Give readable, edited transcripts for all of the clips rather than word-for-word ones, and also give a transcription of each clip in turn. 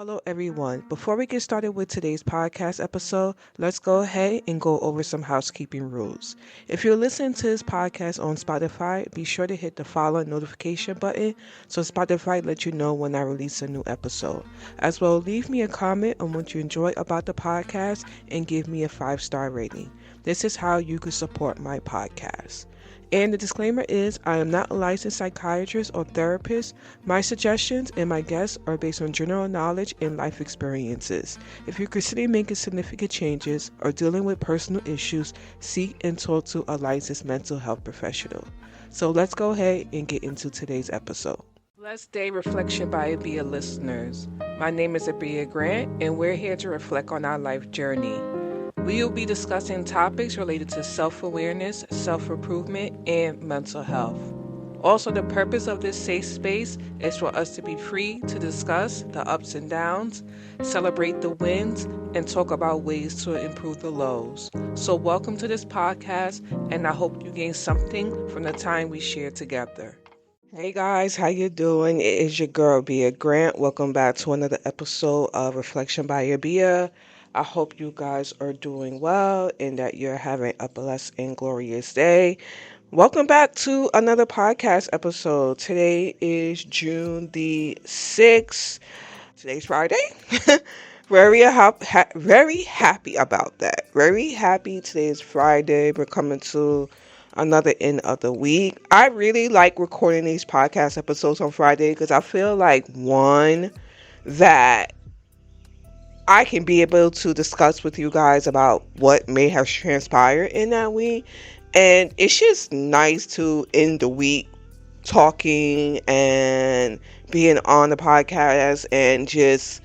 Hello, everyone. Before we get started with today's podcast episode, let's go ahead and go over some housekeeping rules. If you're listening to this podcast on Spotify, be sure to hit the follow notification button so Spotify lets you know when I release a new episode. As well, leave me a comment on what you enjoy about the podcast and give me a 5-star rating. This is how you can support my podcast. And the disclaimer is, I am not a licensed psychiatrist or therapist. My suggestions and my guests are based on general knowledge and life experiences. If you're considering making significant changes or dealing with personal issues, seek and talk to a licensed mental health professional. So let's go ahead and get into today's episode. Blessed Day Reflection by Abia listeners. My name is Abia Grant, and we're here to reflect on our life journey. We will be discussing topics related to self-awareness, self-improvement, and mental health. Also, the purpose of this safe space is for us to be free to discuss the ups and downs, celebrate the wins, and talk about ways to improve the lows. So welcome to this podcast, and I hope you gain something from the time we share together. Hey guys, how you doing? It is your girl, Abia Grant. Welcome back to another episode of Reflection by Abia. I hope you guys are doing well and that you're having a blessed and glorious day. Welcome back to another podcast episode. Today is June the 6th. Today's Friday. Very happy about that. Very happy today is Friday. We're coming to another end of the week. I really like recording these podcast episodes on Friday because I feel like, one, that I can be able to discuss with you guys about what may have transpired in that week. And it's just nice to end the week talking and being on the podcast and just,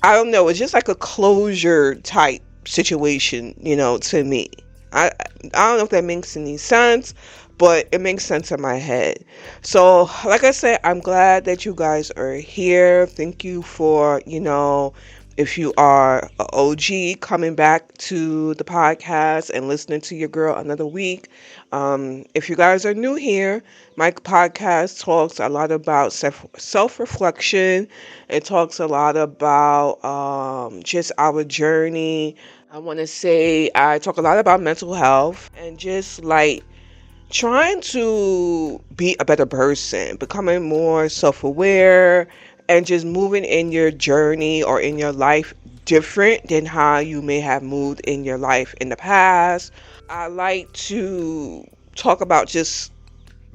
I don't know, it's just like a closure type situation, to me. I don't know if that makes any sense, but it makes sense in my head. So, like I said, I'm glad that you guys are here. Thank you for, if you are an OG coming back to the podcast and listening to your girl another week. If you guys are new here, my podcast talks a lot about self-reflection. It talks a lot about just our journey. I want to say I talk a lot about mental health and just like trying to be a better person, becoming more self-aware, and just moving in your journey or in your life different than how you may have moved in your life in the past. I like to talk about just,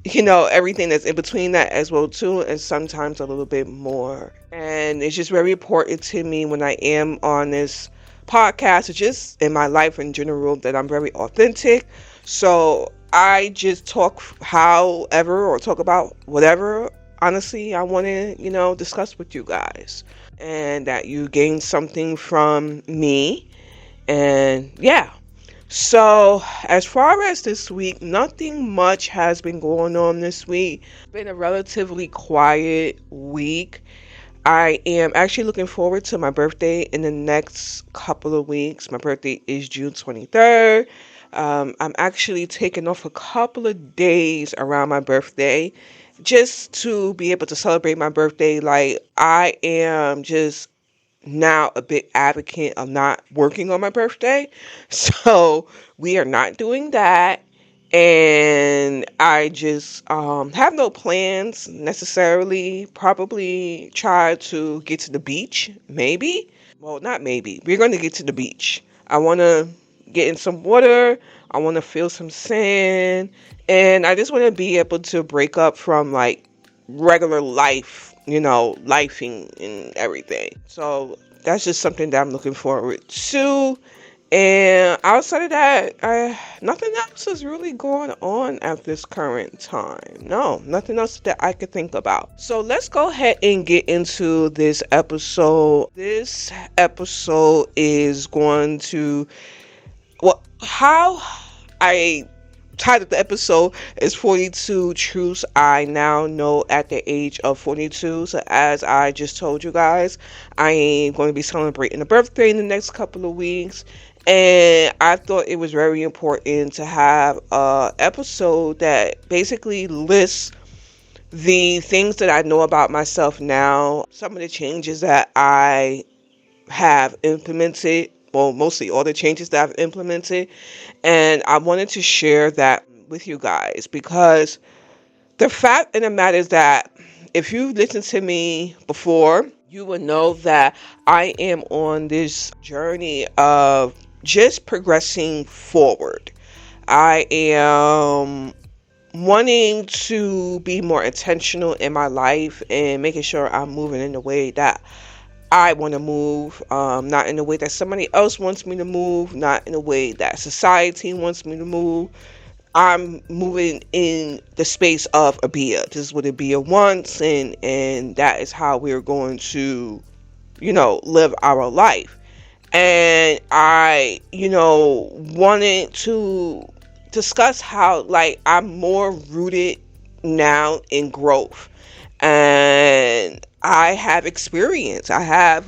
everything that's in between that as well too, and sometimes a little bit more. And it's just very important to me when I am on this podcast, or just in my life in general, that I'm very authentic. So I just talk however or talk about whatever honestly I want to, discuss with you guys, and that you gain something from me. And yeah. So as far as this week, nothing much has been going on this week. It's been a relatively quiet week. I am actually looking forward to my birthday in the next couple of weeks. My birthday is June 23rd. I'm actually taking off a couple of days around my birthday just to be able to celebrate my birthday. Like, I am just now a big advocate of not working on my birthday. So we are not doing that. And I just have no plans necessarily. Probably try to get to the beach. Maybe. Well, not maybe. We're going to get to the beach. I want to get in some water. I want to feel some sand. And I just want to be able to break up from like regular life, lifing and everything. So that's just something that I'm looking forward to. And outside of that, nothing else is really going on at this current time. No, nothing else that I could think about. So let's go ahead and get into this episode. This episode is going to, how I titled the episode is 42 Truths I Now Know at the Age of 42. So as I just told you guys, I am going to be celebrating a birthday in the next couple of weeks. And I thought it was very important to have an episode that basically lists the things that I know about myself now, some of the changes that I have implemented, well, mostly all the changes that I've implemented, and I wanted to share that with you guys because the fact of the matter is that if you listened to me before, you will know that I am on this journey of just progressing forward. I am wanting to be more intentional in my life and making sure I'm moving in the way that I want to move, not in the way that somebody else wants me to move, not in the way that society wants me to move. I'm moving in the space of Abia. This is what Abia wants, and that is how we're going to, live our life. And I, wanted to discuss how, like, I'm more rooted now in growth. And I have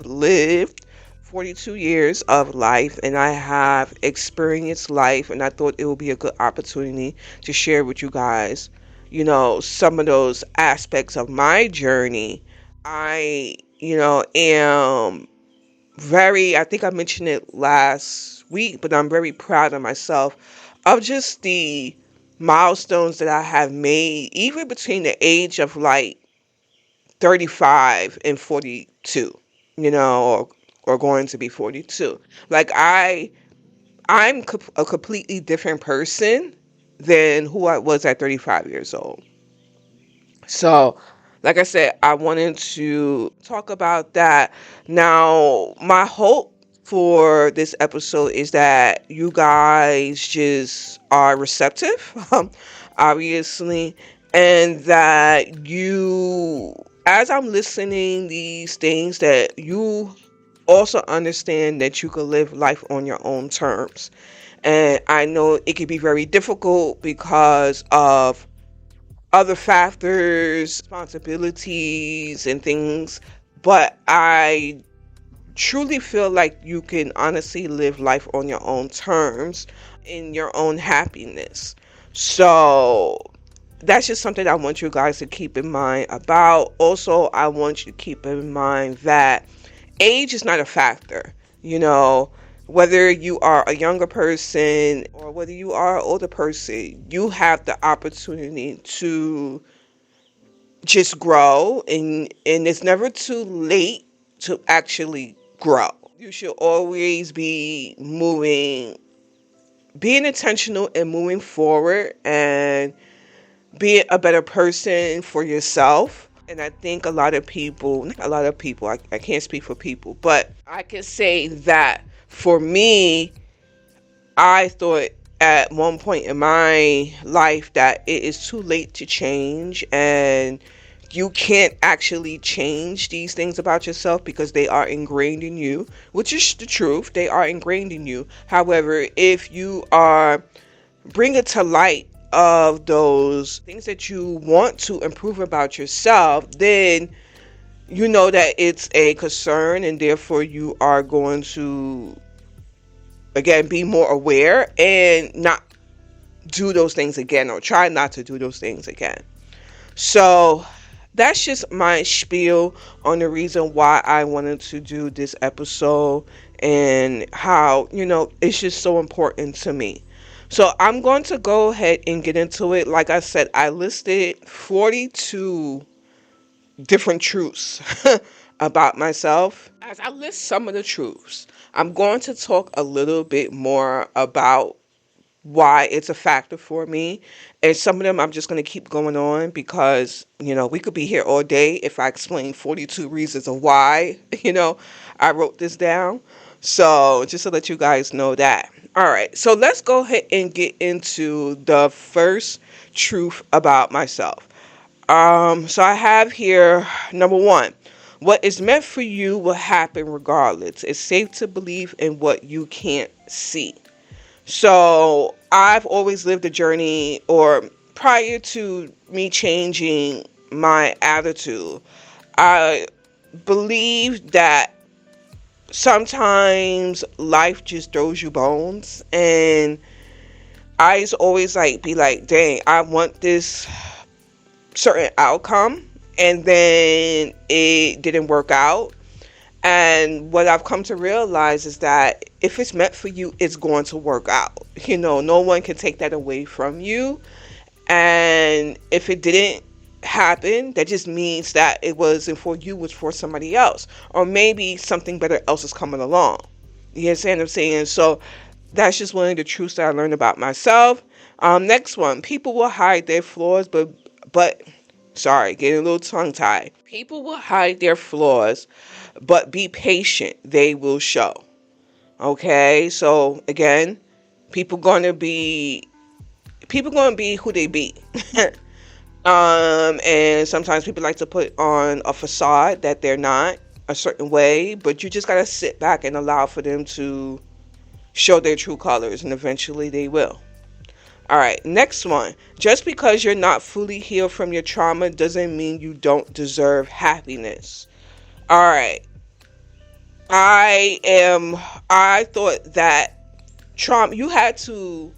lived 42 years of life, and I have experienced life, and I thought it would be a good opportunity to share with you guys, some of those aspects of my journey. I, am I think I mentioned it last week, but I'm very proud of myself of just the milestones that I have made, even between the age of like 35 and 42, or going to be 42. Like I'm a completely different person than who I was at 35 years old. So, like I said, I wanted to talk about that. Now, my hope for this episode is that you guys just are receptive, obviously, and that you, as I'm listening these things, that you also understand that you can live life on your own terms. And I know it can be very difficult because of other factors, responsibilities, and things, but I truly feel like you can honestly live life on your own terms, in your own happiness. So that's just something I want you guys to keep in mind about. Also, I want you to keep in mind that age is not a factor. Whether you are a younger person or whether you are an older person, you have the opportunity to just grow, and it's never too late to actually grow. You should always be being intentional and moving forward and being a better person for yourself. And I think not a lot of people, I can't speak for people, but I can say that for me, I thought at one point in my life that it is too late to change, and you can't actually change these things about yourself because they are ingrained in you, which is the truth. They are ingrained in you. However, if you are bring it to light of those things that you want to improve about yourself, then you know that it's a concern, and therefore you are going to, again, be more aware and not do those things again, or try not to do those things again. So that's just my spiel on the reason why I wanted to do this episode, and how, it's just so important to me. So I'm going to go ahead and get into it. Like I said, I listed 42 different truths about myself. As I list some of the truths, I'm going to talk a little bit more about why it's a factor for me. And some of them I'm just going to keep going on because, we could be here all day if I explain 42 reasons of why, I wrote this down. So just to let you guys know that. All right. So let's go ahead and get into the first truth about myself. So I have here, number one, what is meant for you will happen regardless. It's safe to believe in what you can't see. So I've always lived a journey, or prior to me changing my attitude, I believe that sometimes life just throws you bones, and I used to always be like, dang, I want this certain outcome, and then it didn't work out. And what I've come to realize is that if it's meant for you, it's going to work out. No one can take that away from you. And if it didn't happen, that just means that it wasn't for you, it was for somebody else. Or maybe something better else is coming along. You understand what I'm saying? So that's just one of the truths that I learned about myself. Next one, people will hide their flaws, but sorry, getting a little tongue tied. People will hide their flaws, but be patient. They will show. Okay, so again, people gonna be who they be. And sometimes people like to put on a facade that they're not a certain way, but you just gotta sit back and allow for them to show their true colors, and eventually they will. All right, next one. Just because you're not fully healed from your trauma doesn't mean you don't deserve happiness. All right. I thought that trauma, you had to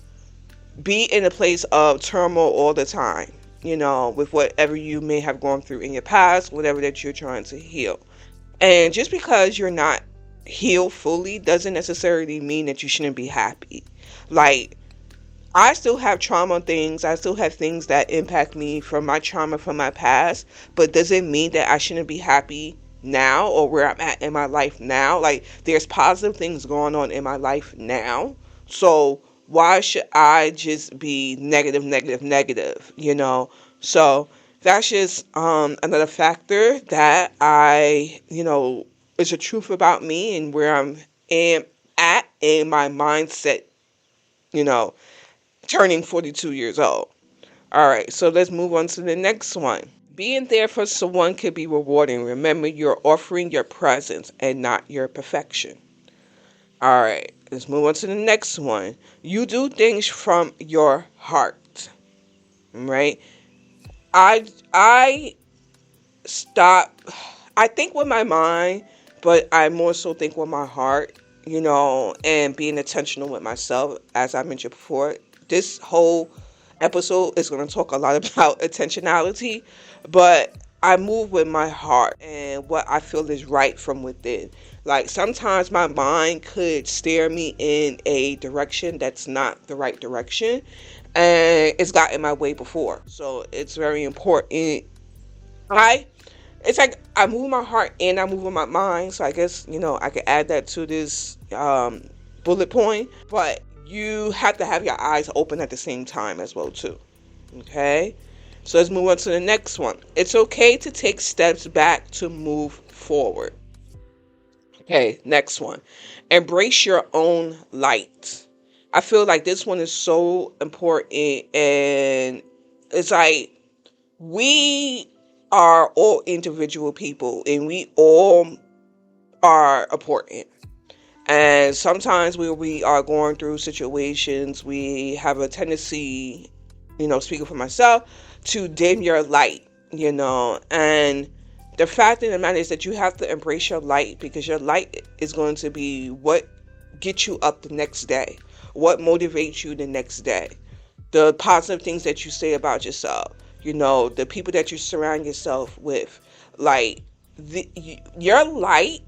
be in a place of turmoil all the time, with whatever you may have gone through in your past, whatever that you're trying to heal. And just because you're not healed fully doesn't necessarily mean that you shouldn't be happy. Like, I still have trauma things. I still have things that impact me from my trauma from my past, but does it mean that I shouldn't be happy now or where I'm at in my life now? Like, there's positive things going on in my life now. So why should I just be negative? So that's just another factor that is a truth about me and where am at in my mindset, turning 42 years old. All right, so let's move on to the next one. Being there for someone can be rewarding. Remember, you're offering your presence and not your perfection. All right, let's move on to the next one. You do things from your heart, right? I think with my mind, but I more so think with my heart, and being intentional with myself, as I mentioned before. This whole episode is going to talk a lot about intentionality, but I move with my heart and what I feel is right from within. Like, sometimes my mind could steer me in a direction that's not the right direction, and it's gotten in my way before. So it's very important. It's like I move my heart and I move with my mind. So I guess, I could add that to this bullet point. But you have to have your eyes open at the same time as well, too. Okay? So let's move on to the next one. It's okay to take steps back to move forward. Okay, next one. Embrace your own light. I feel like this one is so important, and it's like we are all individual people and we all are important. And sometimes we are going through situations, we have a tendency, speaking for myself, to dim your light, and the fact of the matter is that you have to embrace your light, because your light is going to be what gets you up the next day, what motivates you the next day, the positive things that you say about yourself, the people that you surround yourself with. Like, your light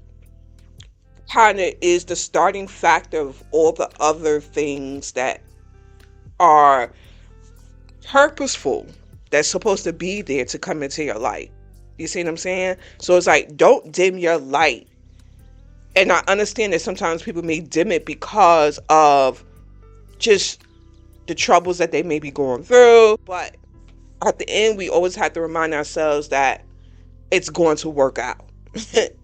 kind of is the starting factor of all the other things that are purposeful, that's supposed to be there to come into your life. You see what I'm saying? So it's like, don't dim your light. And I understand that sometimes people may dim it because of just the troubles that they may be going through. But at the end, we always have to remind ourselves that it's going to work out.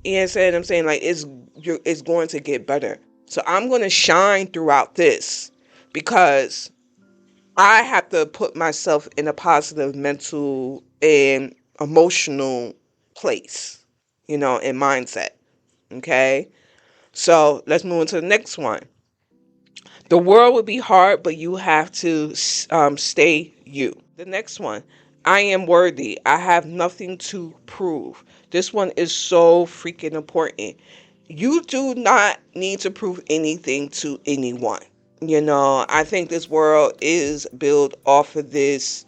You understand what I'm saying? Like, it's going to get better. So I'm going to shine throughout this, because I have to put myself in a positive mental and emotional place, and mindset. Okay? So let's move on to the next one. The world will be hard, but you have to stay you. The next one. I am worthy. I have nothing to prove. This one is so freaking important. You do not need to prove anything to anyone. I think this world is built off of this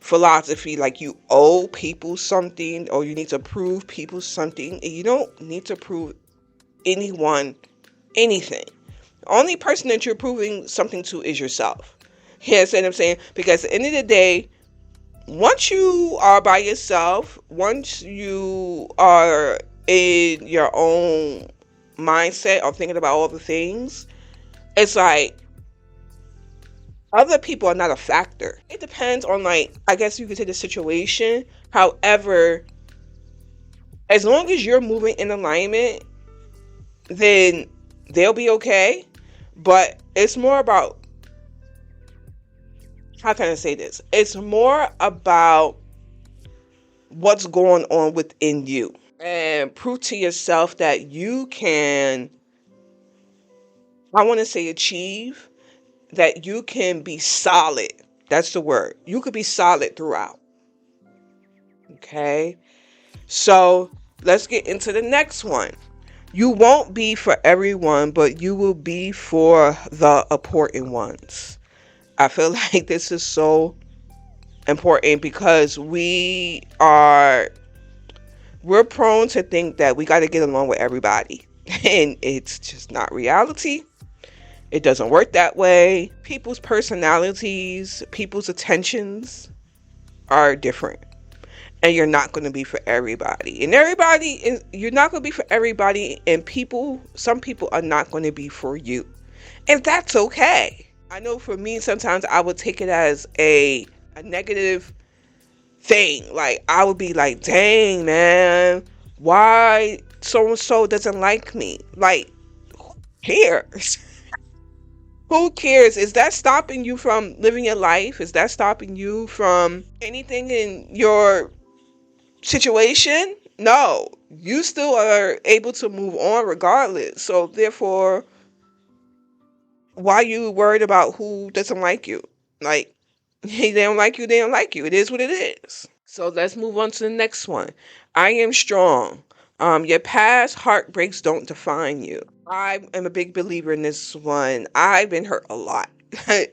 philosophy like you owe people something or you need to prove people something. And you don't need to prove anyone anything. The only person that you're proving something to is yourself. You understand what I'm saying? Because at the end of the day, once you are by yourself, once you are in your own mindset of thinking about all the things, it's like other people are not a factor. It depends on, like, I guess you could say the situation. However, as long as you're moving in alignment, then they'll be okay. But it's more about, how can I say this? It's more about what's going on within you and prove to yourself that you can, I want to say, achieve, that you can be solid. That's the word. You could be solid throughout. Okay. So let's get into the next one. You won't be for everyone, but you will be for the important ones. I feel like this is so important because we're prone to think that we got to get along with everybody. And it's just not reality. It doesn't work that way. People's personalities, people's attentions are different. And you're not going to be for everybody. And you're not going to be for everybody. And some people are not going to be for you. And that's okay. I know for me, sometimes I would take it as a negative thing. Like, I would be like, dang, man, why so-and-so doesn't like me? Like, who cares? Who cares? Is that stopping you from living your life? Is that stopping you from anything in your situation? No. You still are able to move on regardless. So therefore, why are you worried about who doesn't like you? Like, they don't like you, they don't like you. It is what it is. So let's move on to the next one. I am strong. Your past heartbreaks don't define you. I am a big believer in this one. I've been hurt a lot.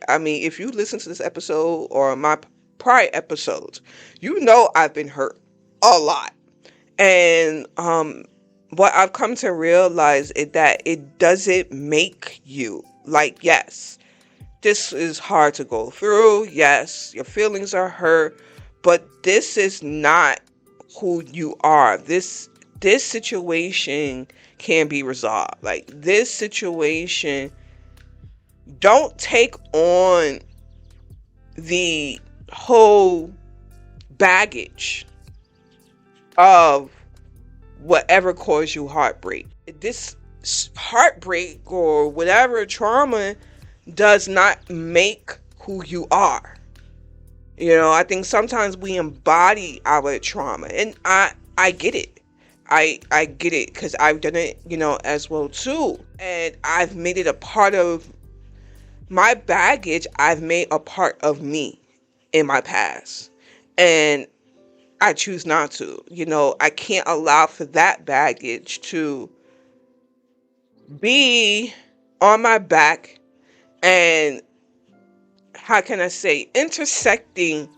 I mean, if you listen to this episode or my prior episodes, you know I've been hurt a lot. And what I've come to realize is that it doesn't make you. Like, yes, this is hard to go through. Yes, your feelings are hurt, but this is not who you are. This situation can be resolved. Like, this situation, don't take on the whole baggage of whatever caused you heartbreak. This heartbreak or whatever trauma does not make who you are. You know, I think sometimes we embody our trauma, and I get it. I get it because I've done it, as well too. And I've made it a part of my baggage. I've made a part of me in my past. And I choose not to. I can't allow for that baggage to be on my back and, how can I say, intersecting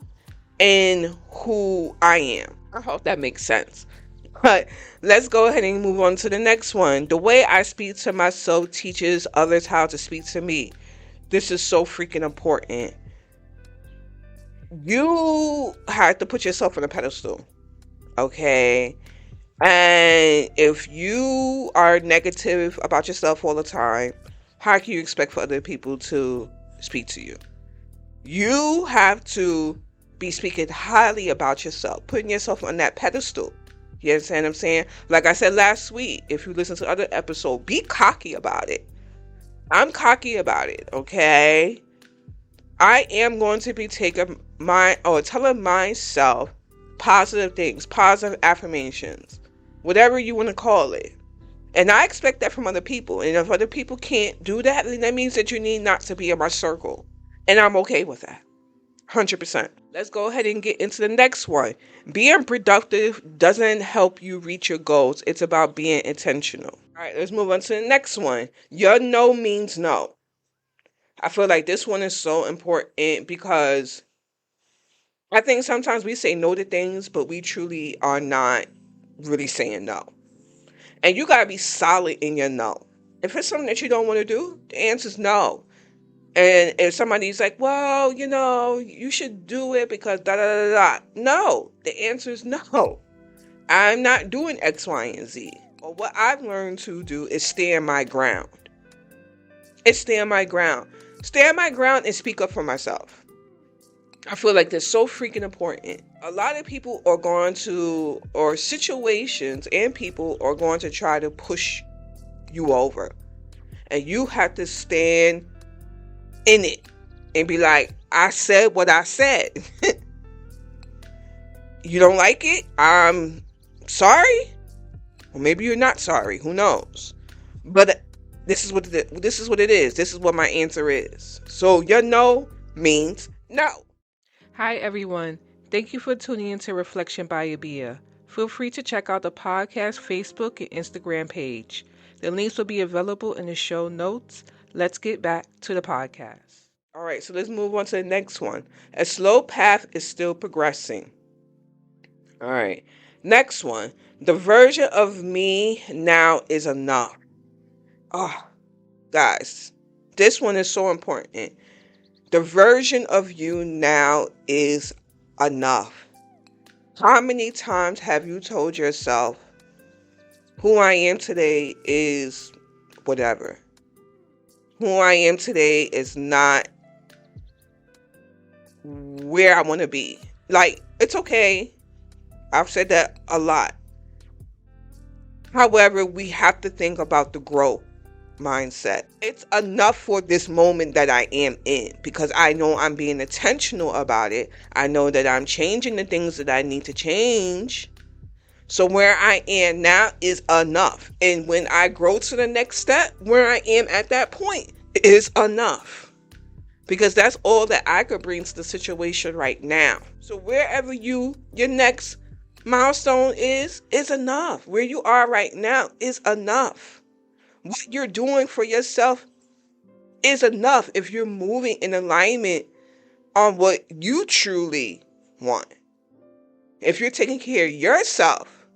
in who I am. I hope that makes sense. But let's go ahead and move on to the next one. The way I speak to myself teaches others how to speak to me. This is so freaking important. You have to put yourself on a pedestal, okay? And if you are negative about yourself all the time, how can you expect for other people to speak to you? You have to be speaking highly about yourself, putting yourself on that pedestal. You understand what I'm saying? Like I said last week, if you listen to the other episode, be cocky about it. I'm cocky about it, okay? I am going to be telling myself positive things, positive affirmations, whatever you want to call it. And I expect that from other people. And if other people can't do that, then that means that you need not to be in my circle. And I'm okay with that. 100%. Let's go ahead and get into the next one. Being productive doesn't help you reach your goals. It's about being intentional. All right, let's move on to the next one. Your no means no. I feel like this one is so important because I think sometimes we say no to things, but we truly are not really saying no. And you got to be solid in your no. If it's something that you don't want to do, the answer is no. And if somebody's like, well, you should do it because da da da da. No, the answer is no. I'm not doing X, Y, and Z. Or what I've learned to do is stand my ground. It's stand my ground. Stand my ground and speak up for myself. I feel like that's so freaking important. A lot of people are going to, or situations and people are going to try to push you over. And you have to stand in it and be like, I said what I said. You don't like it? I'm sorry. Or maybe you're not sorry. Who knows? But this is what it is. This is what my answer is. So your no means no. Hi everyone. Thank you for tuning into Reflection by Abia. Feel free to check out the podcast Facebook and Instagram page. The links will be available in the show notes. Let's get back to the podcast. All right, so let's move on to the next one. A slow path is still progressing. All right. Next one. The version of me now is enough. Oh, guys, this one is so important. The version of you now is enough. How many times have you told yourself, who I am today is whatever? Who I am today is not where I want to be. Like, it's okay. I've said that a lot. However, we have to think about the growth mindset. It's enough for this moment that I am in because I know I'm being intentional about it. I know that I'm changing the things that I need to change. So where I am now is enough. And when I grow to the next step, where I am at that point is enough. Because that's all that I could bring to the situation right now. So wherever your next milestone is enough. Where you are right now is enough. What you're doing for yourself is enough if you're moving in alignment on what you truly want. If you're taking care of yourself,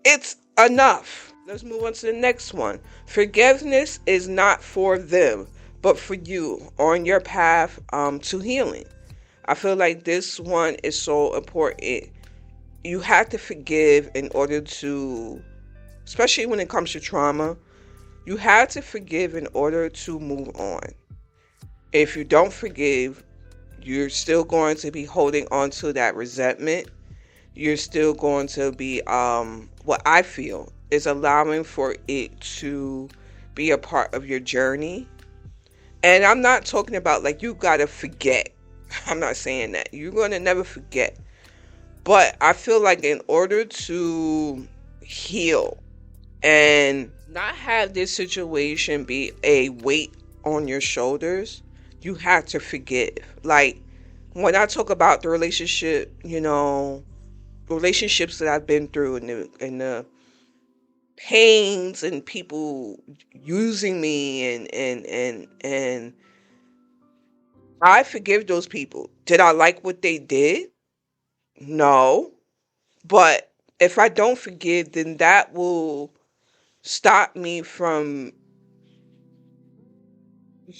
it's enough. Let's move on to the next one. Forgiveness is not for them, but for you on your path to healing. I feel like this one is so important. You have to forgive in order to, especially when it comes to trauma, you have to forgive in order to move on. If you don't forgive, you're still going to be holding on to that resentment. You're still going to be, what I feel is allowing for it to be a part of your journey. And I'm not talking about like you gotta forget. I'm not saying that. You're going to never forget. But I feel like in order to heal and not have this situation be a weight on your shoulders, you have to forgive. Like when I talk about the relationship, relationships that I've been through and the pains and people using me and I forgive those people. Did I like what they did? No. But if I don't forgive, then that will stop me from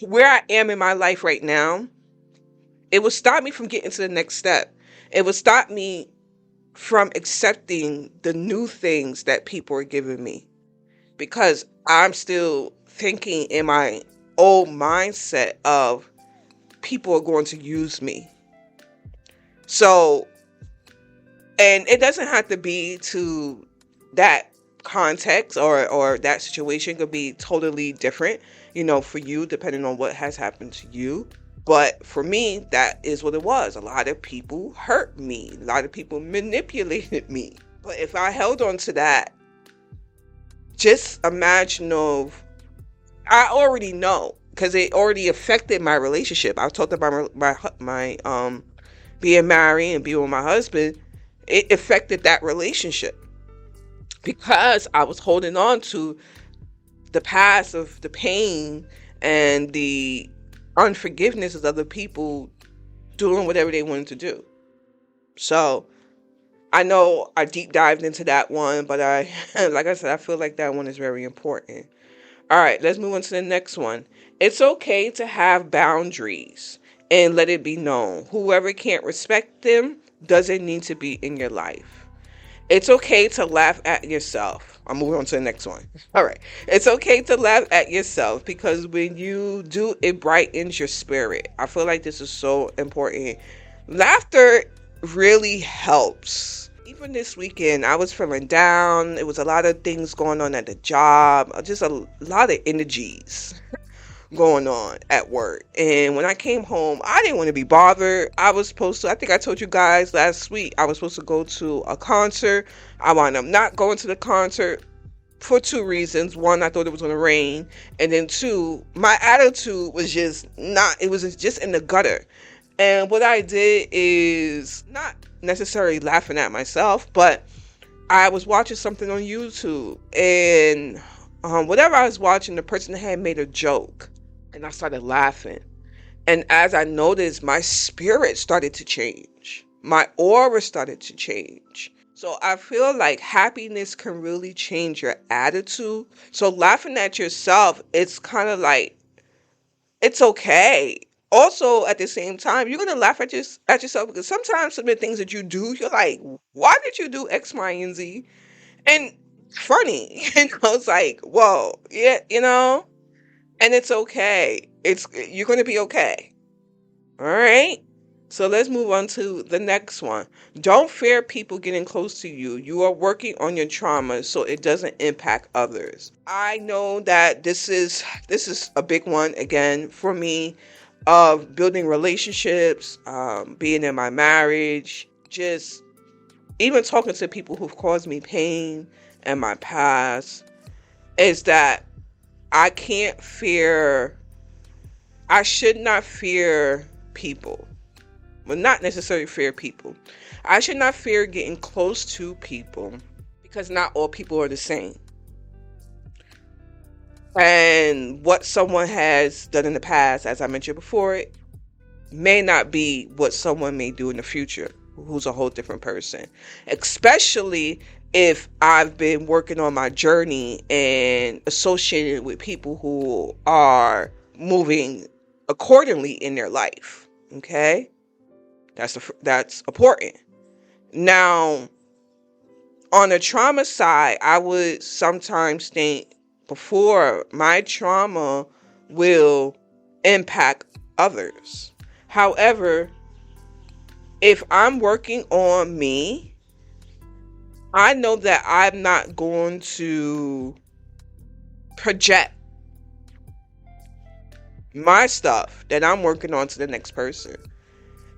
where I am in my life right now. It will stop me from getting to the next step. It will stop me from accepting the new things that people are giving me because I'm still thinking in my old mindset of people are going to use me. So, and it doesn't have to be to that context or that situation. Could be totally different, for you, depending on what has happened to you. But for me, that is what it was. A lot of people hurt me. A lot of people manipulated me. But if I held on to that, just imagine I already know because it already affected my relationship. I talked about my being married and being with my husband. It affected that relationship because I was holding on to the past of the pain and the unforgiveness of other people doing whatever they wanted to do. So I know I deep dived into that one, but like I said, I feel like that one is very important. All right, let's move on to the next one. It's okay to have boundaries and let it be known. Whoever can't respect them doesn't need to be in your life. It's okay to laugh at yourself. I'm moving on to the next one. All right. It's okay to laugh at yourself because when you do, it brightens your spirit. I feel like this is so important. Laughter really helps. Even this weekend, I was feeling down. It was a lot of things going on at the job, just a lot of energies going on at work. And when I came home, I didn't want to be bothered. I think I told you guys last week, I was supposed to go to a concert. I wound up not going to the concert for two reasons. One, I thought it was going to rain. And then two, my attitude was it was just in the gutter. And what I did is not necessarily laughing at myself, but I was watching something on YouTube, and whatever I was watching, the person had made a joke, and I started laughing. And as I noticed, my spirit started to change. My aura started to change. So I feel like happiness can really change your attitude. So laughing at yourself, it's kind of like, it's okay. Also, at the same time, you're gonna laugh at yourself because sometimes some of the things that you do, you're like, why did you do X, Y, and Z? And funny, it's like, whoa, yeah, and it's okay. You're gonna be okay. All right. So let's move on to the next one. Don't fear people getting close to you. You are working on your trauma so it doesn't impact others. I know that this is a big one again for me, of building relationships, being in my marriage, just even talking to people who've caused me pain in my past, is that I should not fear people. Well, not necessarily fear people. I should not fear getting close to people because not all people are the same. And what someone has done in the past, as I mentioned before, may not be what someone may do in the future, who's a whole different person. Especially if I've been working on my journey and associated with people who are moving accordingly in their life. Okay? That's important. Now, on the trauma side, I would sometimes think before my trauma will impact others. However, if I'm working on me, I know that I'm not going to project my stuff that I'm working on to the next person,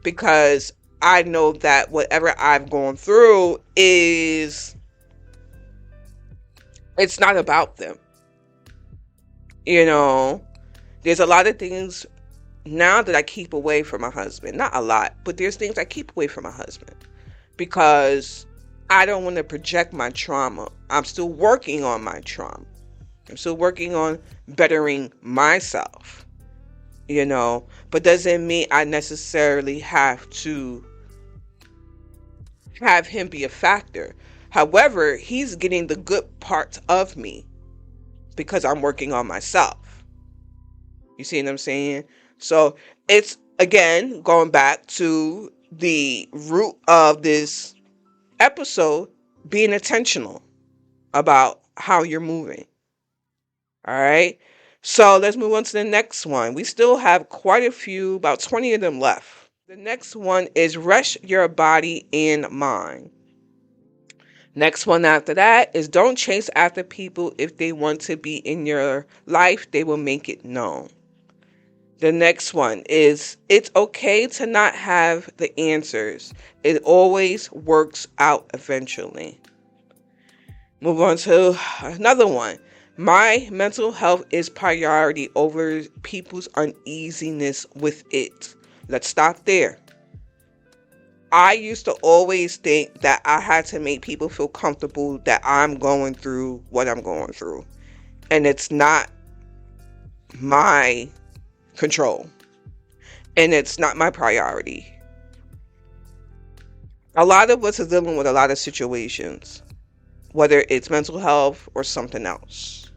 because I know that whatever I've gone through it's not about them. There's a lot of things now that I keep away from my husband. Not a lot, but there's things I keep away from my husband because I don't want to project my trauma. I'm still working on my trauma. I'm still working on bettering myself, but doesn't mean I necessarily have to have him be a factor. However, he's getting the good parts of me because I'm working on myself. You see what I'm saying? So it's, again, going back to the root of this episode, being intentional about how you're moving. All right. So let's move on to the next one. We still have quite a few, about 20 of them left. The next one is rest your body and mind. Next one after that is don't chase after people. If they want to be in your life, they will make it known. The next one is it's okay to not have the answers. It always works out eventually. Move on to another one. My mental health is priority over people's uneasiness with it. Let's stop there. I used to always think that I had to make people feel comfortable that I'm going through what I'm going through. And it's not my control. And it's not my priority. A lot of us are dealing with a lot of situations, whether it's mental health or something else.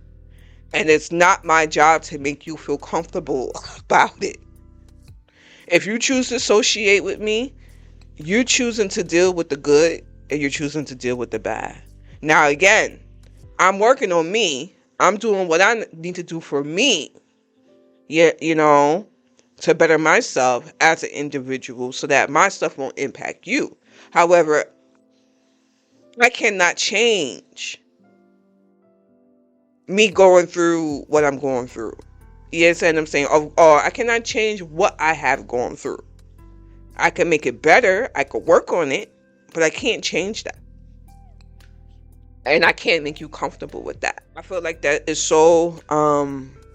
And it's not my job to make you feel comfortable about it. If you choose to associate with me, you're choosing to deal with the good and you're choosing to deal with the bad. Now, again, I'm working on me. I'm doing what I need to do for me. Yeah, to better myself as an individual so that my stuff won't impact you. However, I cannot change me going through what I'm going through. You understand what I'm saying? Or I cannot change what I have gone through. I can make it better. I could work on it, but I can't change that. And I can't make you comfortable with that. I feel like that is so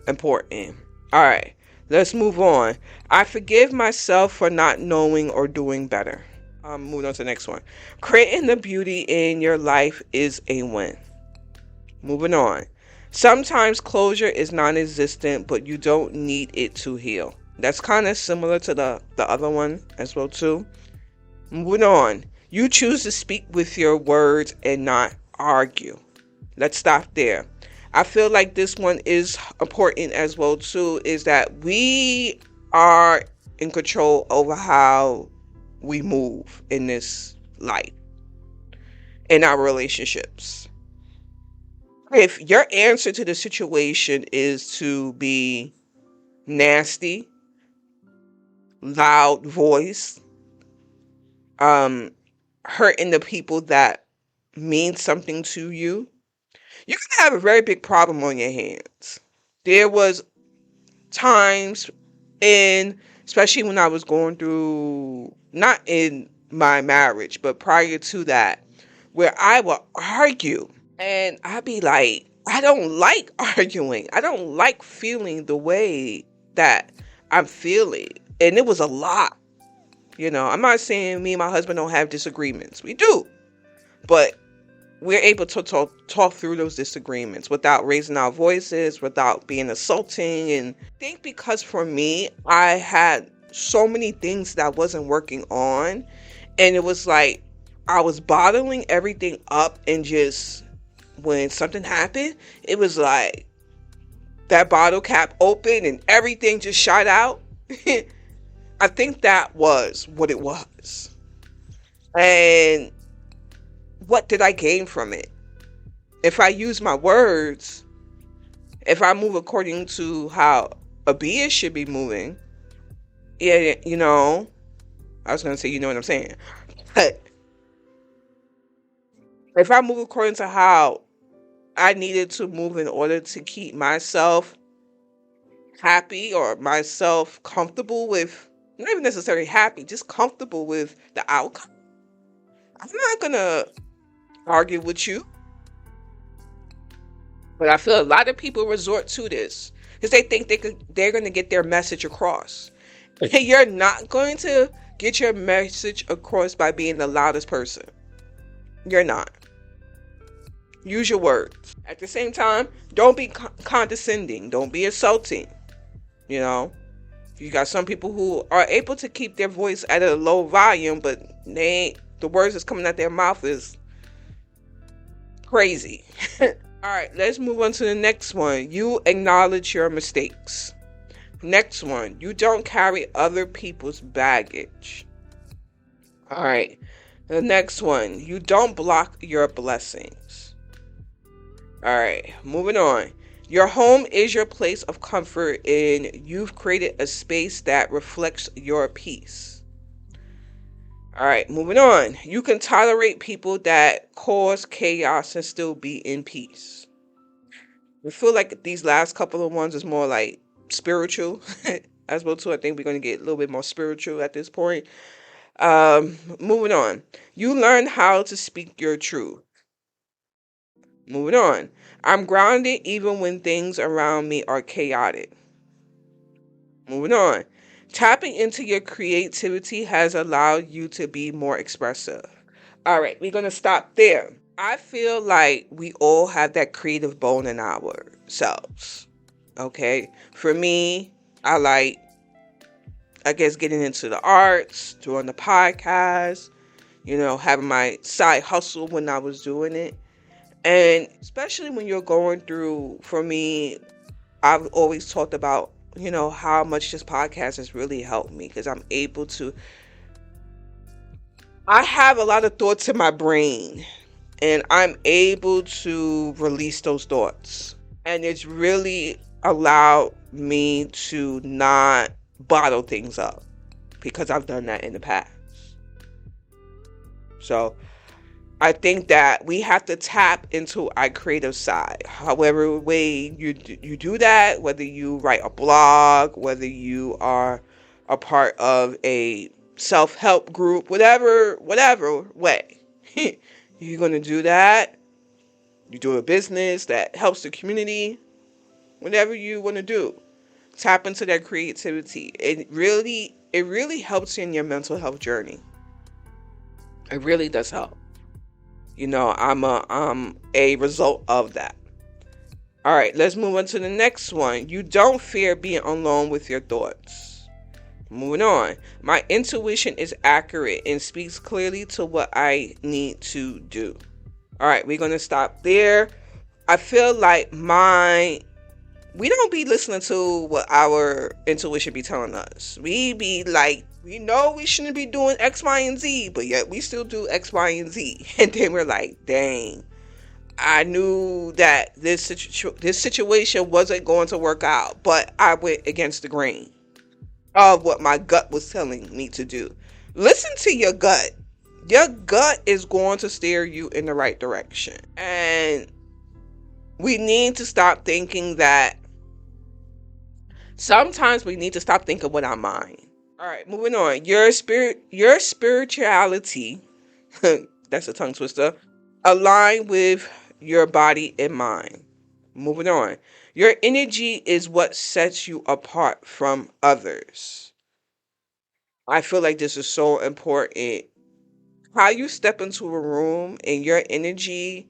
important. All right, let's move on. I forgive myself for not knowing or doing better. Moving on to the next one. Creating the beauty in your life is a win. Moving on. Sometimes closure is non-existent, but you don't need it to heal. That's kind of similar to the other one as well too. Moving on. You choose to speak with your words and not argue. Let's stop there. I feel like this one is important as well too, is that we are in control over how we move in this life, in our relationships. If your answer to the situation is to be nasty, loud voice, hurting the people that mean something to you, you're going to have a very big problem on your hands. There was times especially when I was going through, not in my marriage, but prior to that, where I would argue and I'd be like, I don't like arguing. I don't like feeling the way that I'm feeling. And it was a lot. I'm not saying me and my husband don't have disagreements. We do. But we're able to talk through those disagreements without raising our voices, without being assaulting. And I think because for me, I had so many things that I wasn't working on. And it was like I was bottling everything up, and just when something happened, it was like that bottle cap opened and everything just shot out. I think that was what it was. And what did I gain from it? If I use my words, if I move according to how a bee should be moving, yeah, I was going to say, you know what I'm saying? But if I move according to how I needed to move in order to keep myself happy or myself comfortable with, not even necessarily happy, just comfortable with the outcome, I'm not going to argue with you. But I feel a lot of people resort to this because they think they're going to get their message across. You're not going to get your message across by being the loudest person. You're not. Use your words. At the same time, don't be condescending. Don't be insulting. You got some people who are able to keep their voice at a low volume, but the words that's coming out their mouth is crazy. All right, let's move on to the next one. You acknowledge your mistakes. Next one, you don't carry other people's baggage. All right, the next one, you don't block your blessings. All right, moving on. Your home is your place of comfort, and you've created a space that reflects your peace. All right, moving on. You can tolerate people that cause chaos and still be in peace. I feel like these last couple of ones is more like spiritual as well too. I think we're going to get a little bit more spiritual at this point. Moving on. You learn how to speak your truth. Moving on. I'm grounded even when things around me are chaotic. Moving on. Tapping into your creativity has allowed you to be more expressive. All right, we're going to stop there. I feel like we all have that creative bone in ourselves. Okay? For me, I guess, getting into the arts, doing the podcast, having my side hustle when I was doing it. And especially when you're going through, for me, I've always talked about, how much this podcast has really helped me because I have a lot of thoughts in my brain and I'm able to release those thoughts. And it's really allowed me to not bottle things up because I've done that in the past. So I think that we have to tap into our creative side. However way you do that, whether you write a blog, whether you are a part of a self-help group, whatever way you're going to do that. You do a business that helps the community, whatever you want to do. Tap into that creativity. It really helps you in your mental health journey. It really does help. I'm a result of that. All right, let's move on to the next one. You don't fear being alone with your thoughts. Moving on. My intuition is accurate and speaks clearly to what I need to do. All right, we're going to stop there. I feel like we don't be listening to what our intuition be telling us. We be like, we know we shouldn't be doing X, Y, and Z, but yet we still do X, Y, and Z. And then we're like, dang, I knew that this situation wasn't going to work out, but I went against the grain of what my gut was telling me to do. Listen to your gut. Your gut is going to steer you in the right direction. And we need to stop thinking that sometimes we need to stop thinking with our mind. All right, moving on. Your spirituality, that's a tongue twister, align with your body and mind. Moving on. Your energy is what sets you apart from others. I feel like this is so important. How you step into a room and your energy,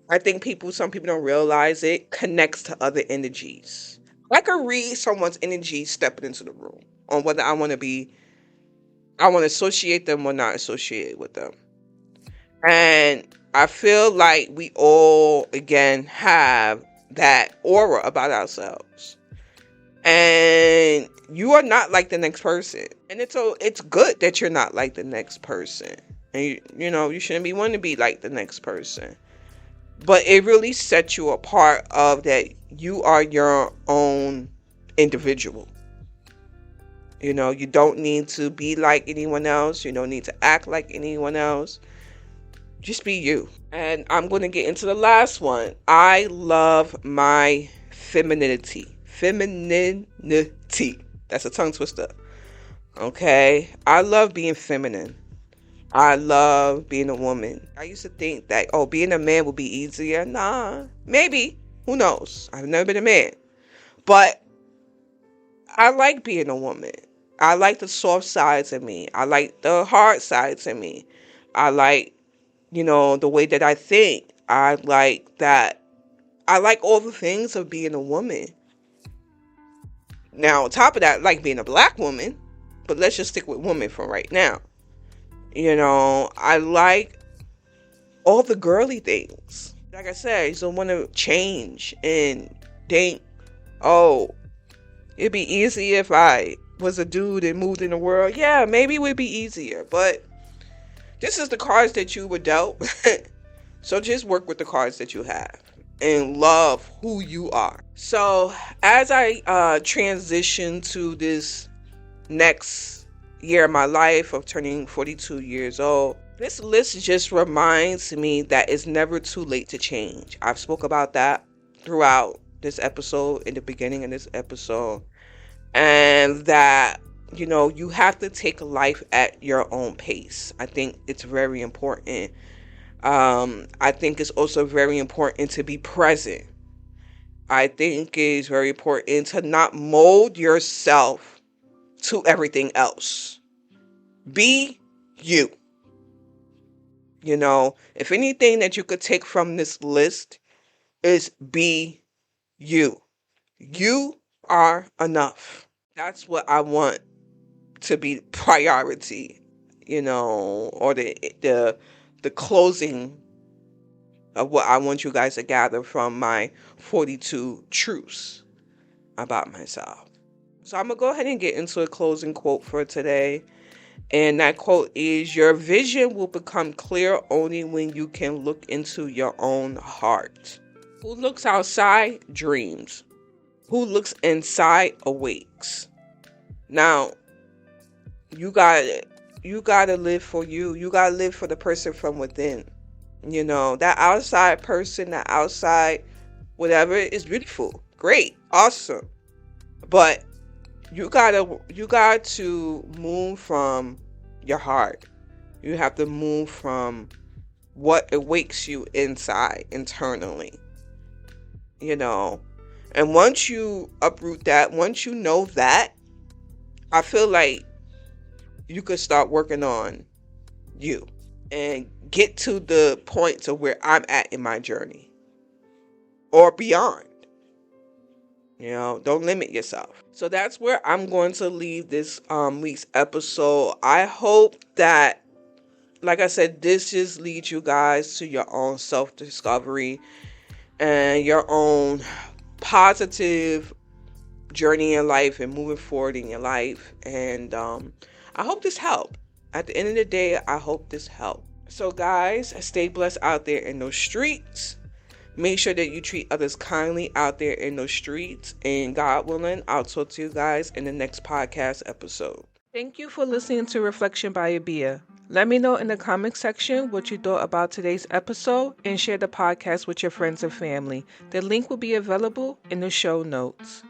I think some people don't realize it, connects to other energies. I can read someone's energy stepping into the room on whether I want to associate them or not associate with them. And I feel like we all, again, have that aura about ourselves. And you are not like the next person. And it's good that you're not like the next person. And you shouldn't be wanting to be like the next person. But it really sets you apart of that you are your own individual. You don't need to be like anyone else. You don't need to act like anyone else. Just be you. And I'm going to get into the last one. I love my femininity. Femininity. That's a tongue twister. Okay? I love being feminine. I love being a woman. I used to think that, being a man would be easier. Nah, maybe. Who knows? I've never been a man. But I like being a woman. I like the soft sides of me. I like the hard sides of me. I like, the way that I think. I like all the things of being a woman. Now, on top of that, I like being a black woman. But let's just stick with woman for right now. I like all the girly things. Like I said, I just don't want to change and think, it'd be easier if I was a dude and moved in the world. Yeah, maybe it would be easier, but this is the cards that you were dealt. So just work with the cards that you have and love who you are. So as I transition to this next year of my life of turning 42 years old, this list just reminds me that it's never too late to change. I've spoke about that throughout this episode, in the beginning of this episode, and that you have to take life at your own pace. I think it's very important. I think it's also very important to be present. I think it's very important to not mold yourself to everything else. Be you. If anything that you could take from this list is be you. You are enough. That's what I want to be priority. or the closing of what I want you guys to gather from my 42 truths about myself. So I'm going to go ahead and get into a closing quote for today. And that quote is, your vision will become clear only when you can look into your own heart. Who looks outside dreams. Who looks inside awakes. Now, you gotta live for you. You gotta live for the person from within. That outside person, that outside whatever is beautiful, great, awesome. But you got to move from your heart. You have to move from what awakes you inside, internally. And once you uproot that, once you know that, I feel like you could start working on you and get to the point to where I'm at in my journey or beyond. Don't limit yourself. So that's where I'm going to leave this week's episode. I hope that, like I said, this just leads you guys to your own self-discovery and your own positive journey in life and moving forward in your life. And I hope this helped. At the end of the day, I hope this helped. So guys, stay blessed out there in those streets. Make sure that you treat others kindly out there in those streets. And God willing, I'll talk to you guys in the next podcast episode. Thank you for listening to Reflection by Abia. Let me know in the comment section what you thought about today's episode and share the podcast with your friends and family. The link will be available in the show notes.